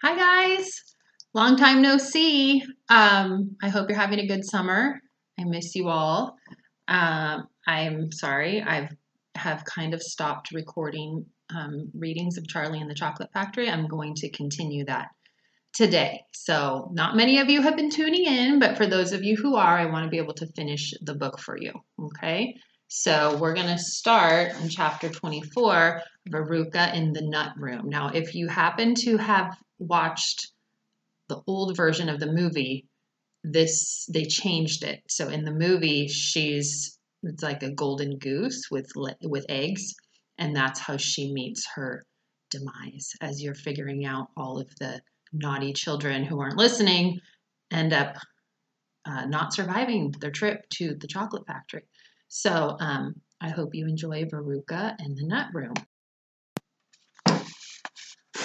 Hi guys, long time no see. I hope you're having a good summer. I miss you all. I'm sorry, have kind of stopped recording readings of Charlie and the Chocolate Factory. I'm going to continue that today. So not many of you have been tuning in, but for those of you who are, I want to be able to finish the book for you. Okay, so we're going to start in chapter 24, Veruca in the Nut Room. Now, if you happen to have watched the old version of the movie, they changed it. So in the movie, it's like a golden goose with eggs, and that's how she meets her demise. As you're figuring out, all of the naughty children who aren't listening end up not surviving their trip to the chocolate factory. So I hope you enjoy Veruca and the Nut Room.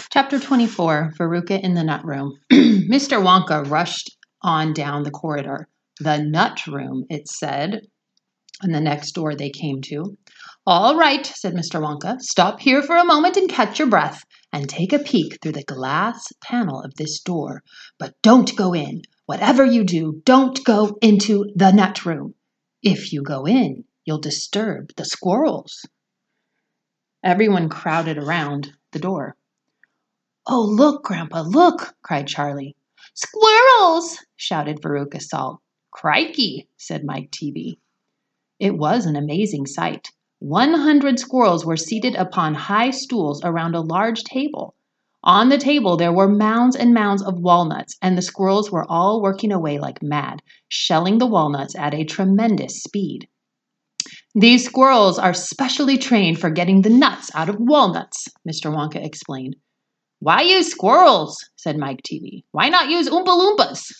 Chapter 24, Veruca in the Nut Room. Mr. Wonka rushed on down the corridor. The Nut Room, it said, and the next door they came to. All right, said Mr. Wonka. Stop here for a moment and catch your breath, and take a peek through the glass panel of this door. But don't go in. Whatever you do, don't go into the Nut Room. If you go in, you'll disturb the squirrels. Everyone crowded around the door. Oh, look, Grandpa, look, cried Charlie. Squirrels, shouted Veruca Salt. Crikey, said Mike Teavee. It was an amazing sight. 100 squirrels were seated upon high stools around a large table. On the table there were mounds and mounds of walnuts, and the squirrels were all working away like mad, shelling the walnuts at a tremendous speed. These squirrels are specially trained for getting the nuts out of walnuts, Mr. Wonka explained. Why use squirrels? Said Mike Teavee. Why not use Oompa Loompas?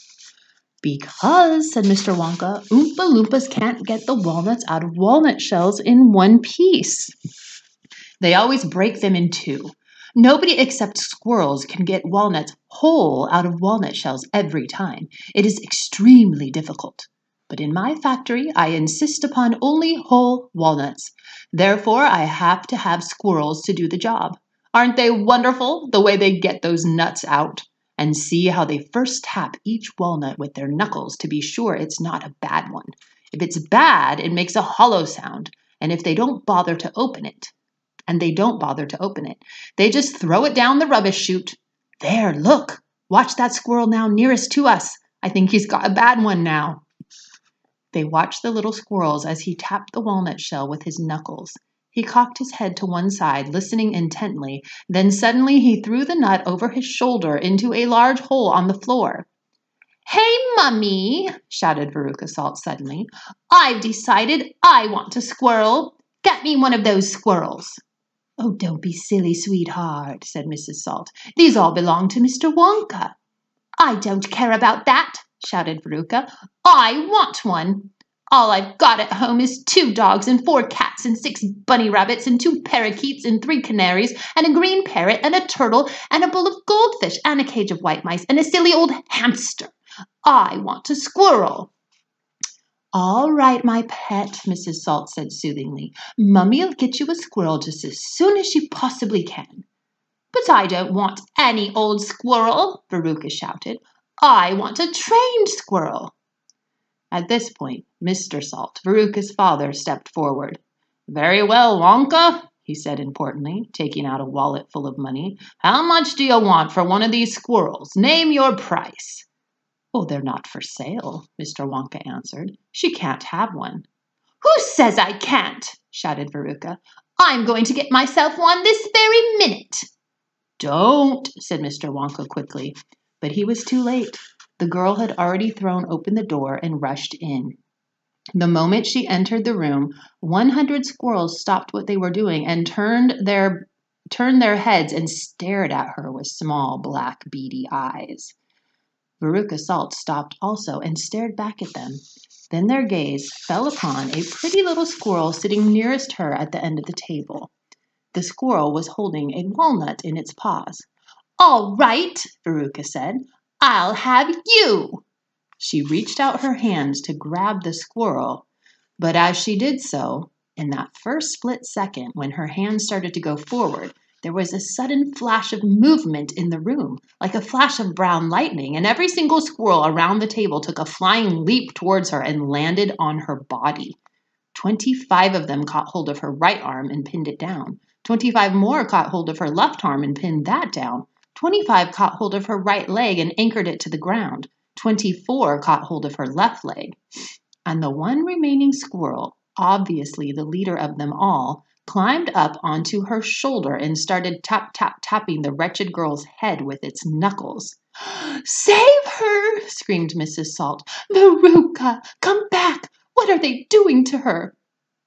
Because, said Mr. Wonka, Oompa Loompas can't get the walnuts out of walnut shells in one piece. They always break them in two. Nobody except squirrels can get walnuts whole out of walnut shells every time. It is extremely difficult. But in my factory, I insist upon only whole walnuts. Therefore, I have to have squirrels to do the job. Aren't they wonderful, the way they get those nuts out? And see how they first tap each walnut with their knuckles to be sure it's not a bad one. If it's bad, it makes a hollow sound, and they don't bother to open it, they just throw it down the rubbish chute. There, look, watch that squirrel now nearest to us. I think he's got a bad one now. They watched the little squirrels as he tapped the walnut shell with his knuckles. He cocked his head to one side, listening intently. Then suddenly he threw the nut over his shoulder into a large hole on the floor. Hey, Mummy, shouted Veruca Salt suddenly. I've decided I want a squirrel. Get me one of those squirrels. Oh, don't be silly, sweetheart, said Mrs. Salt. These all belong to Mr. Wonka. I don't care about that, shouted Veruca. I want one. All I've got at home is 2 dogs and 4 cats and 6 bunny rabbits and 2 parakeets and 3 canaries and a green parrot and a turtle and a bowl of goldfish and a cage of white mice and a silly old hamster. I want a squirrel. All right, my pet, Mrs. Salt said soothingly. Mummy'll get you a squirrel just as soon as she possibly can. But I don't want any old squirrel, Veruca shouted. I want a trained squirrel. At this point, Mr. Salt, Veruca's father, stepped forward. Very well, Wonka, he said importantly, taking out a wallet full of money. How much do you want for one of these squirrels? Name your price. Oh, they're not for sale, Mr. Wonka answered. She can't have one. Who says I can't? Shouted Veruca. I'm going to get myself one this very minute. Don't, said Mr. Wonka quickly. But he was too late. The girl had already thrown open the door and rushed in. The moment she entered the room, 100 squirrels stopped what they were doing and turned their heads and stared at her with small, black, beady eyes. Veruca Salt stopped also and stared back at them. Then their gaze fell upon a pretty little squirrel sitting nearest her at the end of the table. The squirrel was holding a walnut in its paws. All right, Veruca said. I'll have you. She reached out her hands to grab the squirrel, but as she did so, in that first split second when her hands started to go forward, There was a sudden flash of movement in the room, like a flash of brown lightning, and every single squirrel around the table took a flying leap towards her and landed on her body. 25 of them caught hold of her right arm and pinned it down. 25 more caught hold of her left arm and pinned that down. 25 caught hold of her right leg and anchored it to the ground. 24 caught hold of her left leg. And the one remaining squirrel, obviously the leader of them all, climbed up onto her shoulder and started tapping the wretched girl's head with its knuckles. "Save her!" screamed Mrs. Salt. "Veruca, come back! What are they doing to her?"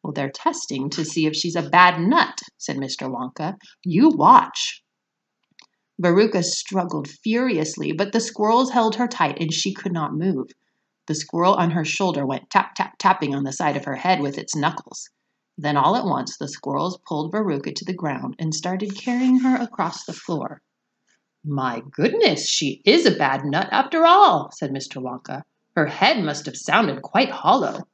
"Well, they're testing to see if she's a bad nut," said Mr. Wonka. "You watch." Veruca struggled furiously, but the squirrels held her tight and she could not move. The squirrel on her shoulder went tapping on the side of her head with its knuckles. Then all at once the squirrels pulled Veruca to the ground and started carrying her across the floor. "My goodness, she is a bad nut after all," said Mr. Wonka. "Her head must have sounded quite hollow."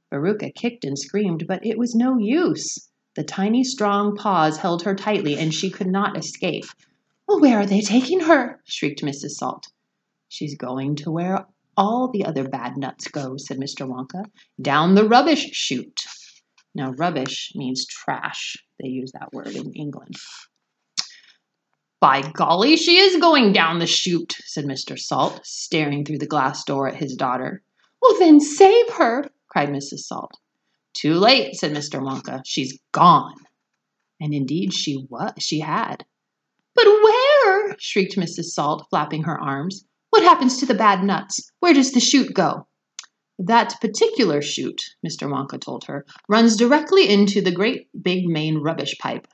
Veruca kicked and screamed, but it was no use. The tiny, strong paws held her tightly, and she could not escape. "Where are they taking her?" shrieked Mrs. Salt. "She's going to where all the other bad nuts go," said Mr. Wonka. "Down the rubbish chute." Now, rubbish means trash. They use that word in England. "By golly, she is going down the chute," said Mr. Salt, staring through the glass door at his daughter. "Well, then save her," cried Mrs. Salt. "Too late," said Mr. Wonka. "She's gone." And indeed she had. "But where?" shrieked Mrs. Salt, flapping her arms. "What happens to the bad nuts? Where does the chute go?" "That particular chute," Mr. Wonka told her, "runs directly into the great big main rubbish pipe,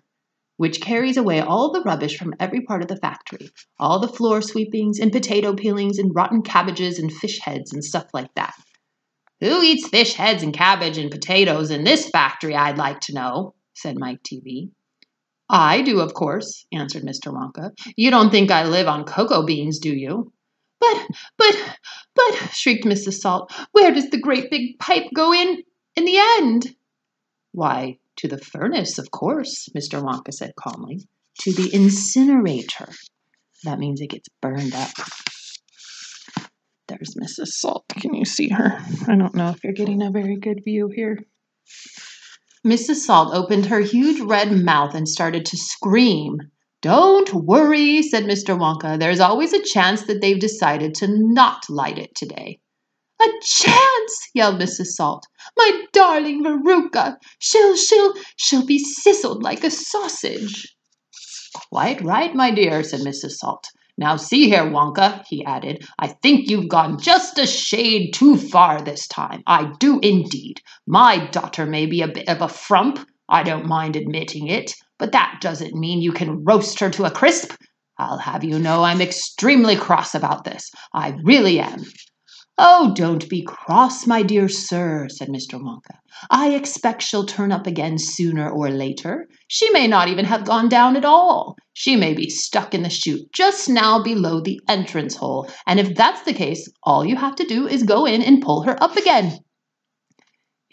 which carries away all the rubbish from every part of the factory, all the floor sweepings and potato peelings and rotten cabbages and fish heads and stuff like that." "Who eats fish heads and cabbage and potatoes in this factory, I'd like to know?" said Mike TV. "I do, of course," answered Mr. Wonka. "You don't think I live on cocoa beans, do you?" But, shrieked Mrs. Salt, "where does the great big pipe go in the end?" "Why, to the furnace, of course," Mr. Wonka said calmly. "To the incinerator. That means it gets burned up." There's Mrs. Salt. Can you see her? I don't know if you're getting a very good view here. Mrs. Salt opened her huge red mouth and started to scream. "Don't worry," said Mr. Wonka. "There's always a chance that they've decided to not light it today." "A chance!" yelled Mrs. Salt. "My darling Veruca! She'll be sizzled like a sausage." "Quite right, my dear," said Mrs. Salt. "Now see here, Wonka," he added, "I think you've gone just a shade too far this time. I do indeed. My daughter may be a bit of a frump. I don't mind admitting it. But that doesn't mean you can roast her to a crisp. I'll have you know I'm extremely cross about this. I really am." "Oh, don't be cross, my dear sir," said Mr. Wonka. "I expect she'll turn up again sooner or later. She may not even have gone down at all. She may be stuck in the chute just now below the entrance hole. And if that's the case, all you have to do is go in and pull her up again."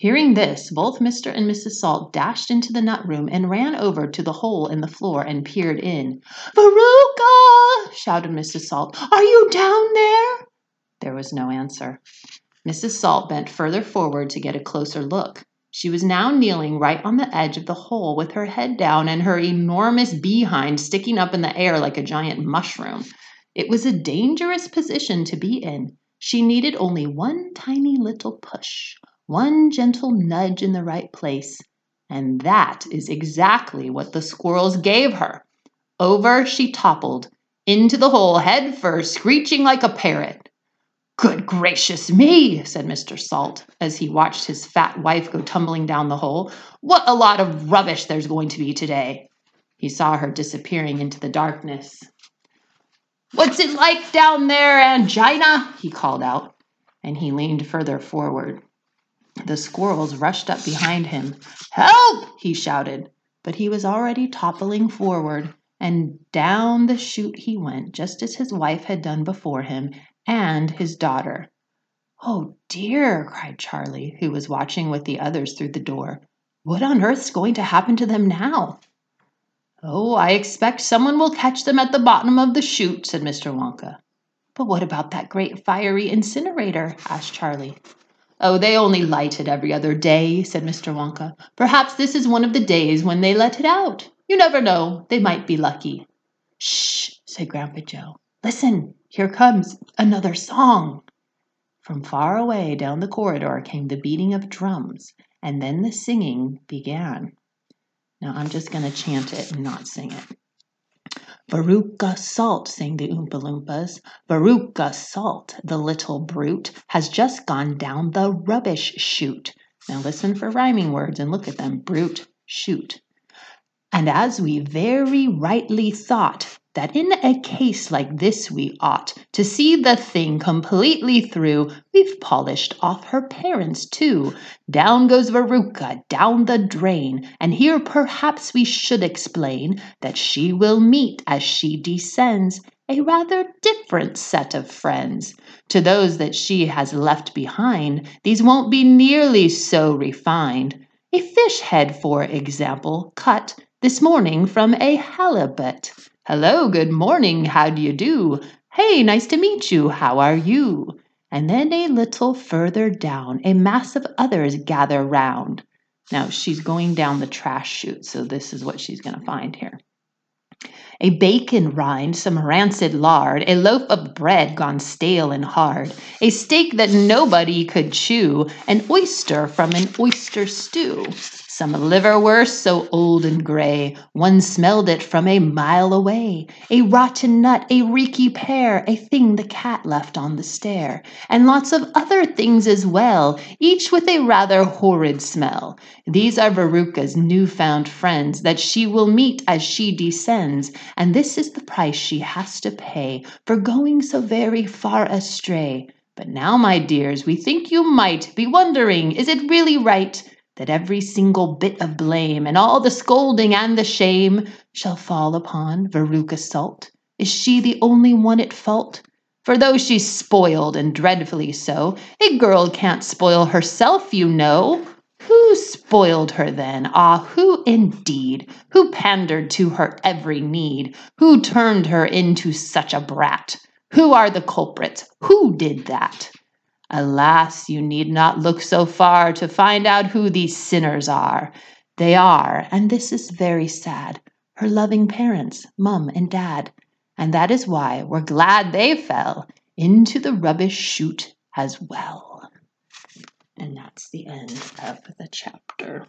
Hearing this, both Mr. and Mrs. Salt dashed into the nut room and ran over to the hole in the floor and peered in. "Veruca!" shouted Mrs. Salt. "Are you down there?" There was no answer. Mrs. Salt bent further forward to get a closer look. She was now kneeling right on the edge of the hole with her head down and her enormous behind sticking up in the air like a giant mushroom. It was a dangerous position to be in. She needed only one tiny little push, one gentle nudge in the right place. And that is exactly what the squirrels gave her. Over she toppled, into the hole head first, screeching like a parrot. "Good gracious me," said Mr. Salt, as he watched his fat wife go tumbling down the hole. "What a lot of rubbish there's going to be today." He saw her disappearing into the darkness. "What's it like down there, Angina?" he called out, and he leaned further forward. The squirrels rushed up behind him. "Help!" he shouted, but he was already toppling forward, and down the chute he went, just as his wife had done before him, and his daughter. "Oh dear," cried Charlie, who was watching with the others through the door. "What on earth's going to happen to them now?" Oh, I expect someone will catch them at the bottom of the chute, said Mr. Wonka. But what about that great fiery incinerator? Asked Charlie. Oh, they only light it every other day, said Mr. Wonka. Perhaps this is one of the days when they let it out. You never know. They might be lucky. Shh, said Grandpa Joe. Listen, here comes another song. From far away down the corridor came the beating of drums, and then the singing began. Now I'm just going to chant it and not sing it. Veruca Salt, sang the Oompa Loompas. Veruca Salt, the little brute, has just gone down the rubbish chute. Now listen for rhyming words and look at them. Brute, chute. And as we very rightly thought that in a case like this we ought to see the thing completely through, we've polished off her parents too. Down goes Veruca, down the drain, and here perhaps we should explain that she will meet as she descends a rather different set of friends. To those that she has left behind, these won't be nearly so refined. A fish head, for example, cut this morning from a halibut. Hello, good morning, how do you do? Hey, nice to meet you, how are you? And then a little further down, a mass of others gather round. Now, she's going down the trash chute, so this is what she's going to find here. A bacon rind, some rancid lard, a loaf of bread gone stale and hard, a steak that nobody could chew, an oyster from an oyster stew, some liverwurst so old and gray, one smelled it from a mile away, a rotten nut, a reeky pear, a thing the cat left on the stair, and lots of other things as well, each with a rather horrid smell. These are Veruca's new-found friends that she will meet as she descends, and this is the price she has to pay for going so very far astray. But now, my dears, we think you might be wondering, is it really right that every single bit of blame and all the scolding and the shame shall fall upon Veruca Salt? Is she the only one at fault? For though she's spoiled and dreadfully so, a girl can't spoil herself, you know. Who spoiled her then? Ah, who indeed? Who pandered to her every need? Who turned her into such a brat? Who are the culprits? Who did that? Alas, you need not look so far to find out who these sinners are. They are, and this is very sad, her loving parents, Mum and Dad. And that is why we're glad they fell into the rubbish chute as well. And that's the end of the chapter.